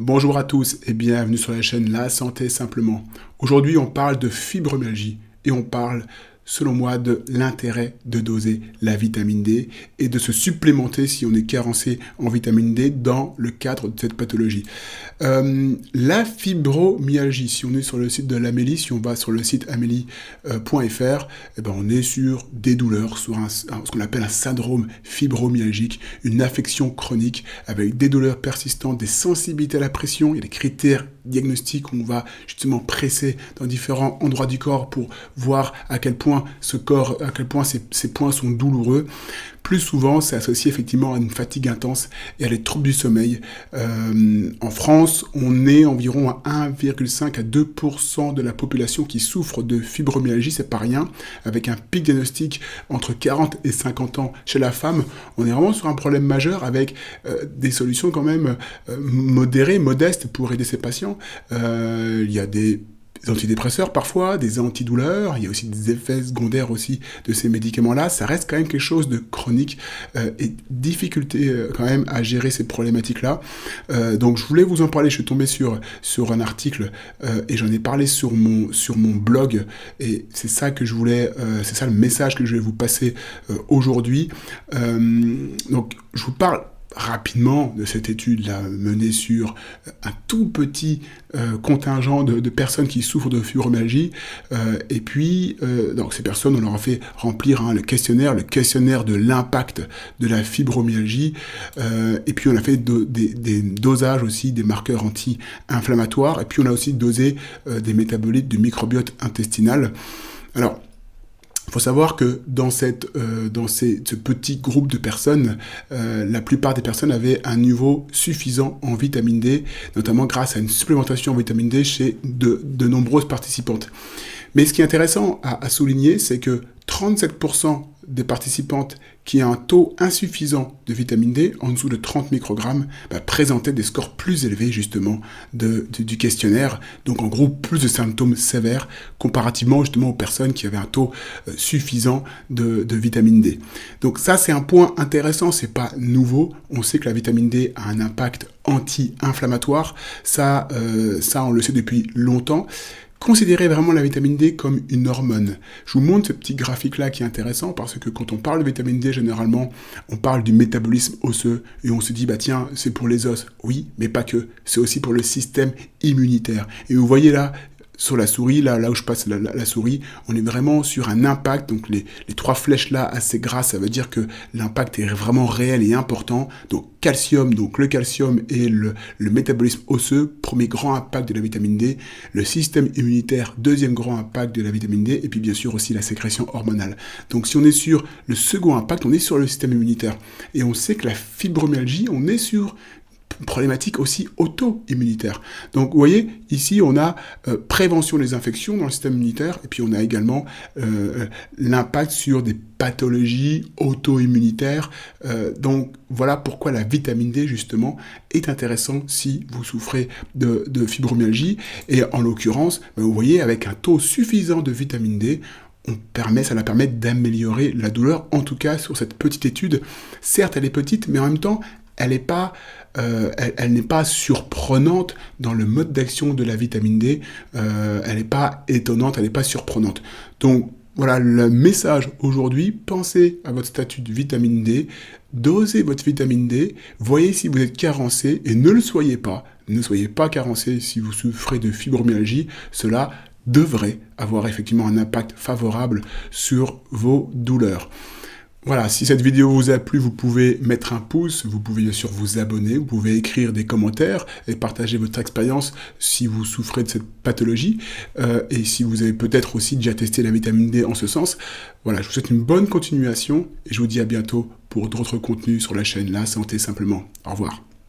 Bonjour à tous et bienvenue sur la chaîne La Santé Simplement. Aujourd'hui, on parle de fibromyalgie et on parle, selon moi, de l'intérêt de doser la vitamine D et de se supplémenter si on est carencé en vitamine D dans le cadre de cette pathologie. La fibromyalgie, si on est sur le site de l'Amélie, si on va sur le site amélie.fr, on est sur des douleurs, sur ce qu'on appelle un syndrome fibromyalgique, une affection chronique avec des douleurs persistantes, des sensibilités à la pression. Il y a des critères diagnostiques où on va justement presser dans différents endroits du corps pour voir à quel point ces points sont douloureux. Plus souvent, c'est associé effectivement à une fatigue intense et à des troubles du sommeil. En France, on est environ à 1,5 à 2% de la population qui souffre de fibromyalgie, c'est pas rien, avec un pic diagnostic entre 40 et 50 ans chez la femme. On est vraiment sur un problème majeur avec des solutions quand même modérées, modestes pour aider ces patients. Il y a des antidépresseurs parfois, des antidouleurs, il y a aussi des effets secondaires aussi de ces médicaments-là. Ça reste quand même quelque chose de chronique et difficulté quand même à gérer ces problématiques-là. Donc je voulais vous en parler, je suis tombé sur un article et j'en ai parlé sur mon blog et c'est ça que je voulais, c'est ça le message que je vais vous passer aujourd'hui. Donc je vous parle rapidement de cette étude-là menée sur un tout petit contingent de personnes qui souffrent de fibromyalgie. Et puis, donc ces personnes, on leur a fait remplir le questionnaire de l'impact de la fibromyalgie. Et puis, on a fait des dosages aussi, des marqueurs anti-inflammatoires. Et puis, on a aussi dosé des métabolites du microbiote intestinal. Alors, il faut savoir que dans ce petit groupe de personnes, la plupart des personnes avaient un niveau suffisant en vitamine D, notamment grâce à une supplémentation en vitamine D chez de nombreuses participantes. Mais ce qui est intéressant à souligner, c'est que 37% des participantes qui ont un taux insuffisant de vitamine D, en dessous de 30 microgrammes, présentaient des scores plus élevés justement du questionnaire. Donc en gros, plus de symptômes sévères comparativement justement aux personnes qui avaient un taux suffisant de vitamine D. Donc ça, c'est un point intéressant, c'est pas nouveau. On sait que la vitamine D a un impact anti-inflammatoire. Ça, on le sait depuis longtemps. Considérez vraiment la vitamine D comme une hormone. Je vous montre ce petit graphique-là qui est intéressant parce que quand on parle de vitamine D, généralement, on parle du métabolisme osseux et on se dit, tiens, c'est pour les os. Oui, mais pas que. C'est aussi pour le système immunitaire. Et vous voyez là, sur la souris, là où je passe la souris, on est vraiment sur un impact. Donc les trois flèches là assez grasses, ça veut dire que l'impact est vraiment réel et important. Donc calcium, donc le calcium et le métabolisme osseux, premier grand impact de la vitamine D. Le système immunitaire, deuxième grand impact de la vitamine D. Et puis bien sûr aussi la sécrétion hormonale. Donc si on est sur le second impact, on est sur le système immunitaire. Et on sait que la fibromyalgie, on est sur problématique aussi auto-immunitaire. Donc vous voyez, ici on a prévention des infections dans le système immunitaire et puis on a également l'impact sur des pathologies auto-immunitaires. Donc voilà pourquoi la vitamine D justement est intéressante si vous souffrez de fibromyalgie et en l'occurrence, vous voyez avec un taux suffisant de vitamine D, ça va permettre d'améliorer la douleur, en tout cas sur cette petite étude. Certes, elle est petite, mais en même temps, elle n'est pas surprenante dans le mode d'action de la vitamine D. Elle n'est pas étonnante, elle n'est pas surprenante. Donc voilà le message aujourd'hui. Pensez à votre statut de vitamine D, dosez votre vitamine D, voyez si vous êtes carencé et ne le soyez pas. Ne soyez pas carencé si vous souffrez de fibromyalgie. Cela devrait avoir effectivement un impact favorable sur vos douleurs. Voilà, si cette vidéo vous a plu, vous pouvez mettre un pouce, vous pouvez bien sûr vous abonner, vous pouvez écrire des commentaires et partager votre expérience si vous souffrez de cette pathologie et si vous avez peut-être aussi déjà testé la vitamine D en ce sens. Voilà, je vous souhaite une bonne continuation et je vous dis à bientôt pour d'autres contenus sur la chaîne La Santé Simplement. Au revoir.